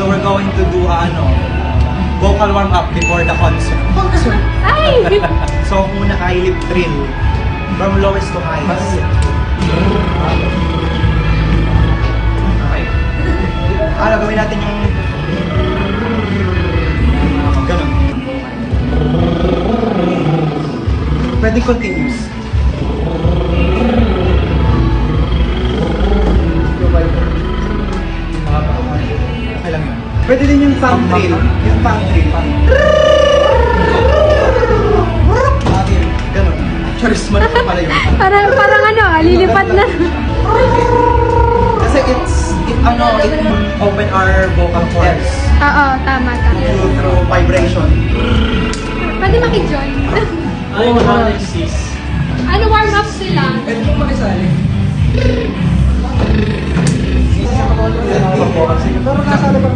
So we're going to do vocal warm-up before the concert. Ay! So muna ay lip drill. From lowest to highest. Okay. Gawin natin yung ganun. Pwede continuous. Okay lang yun. Pwede din yung thumb drill. Yung thumb drill. Ganun. Charis man pala yun. Parang lilipat na. Kasi it open our vocal cords Oo, tama. through vibration. Pwede maki-join. Ay, sis. Warm up sila. Pwede mo makisali. Pero nasali pa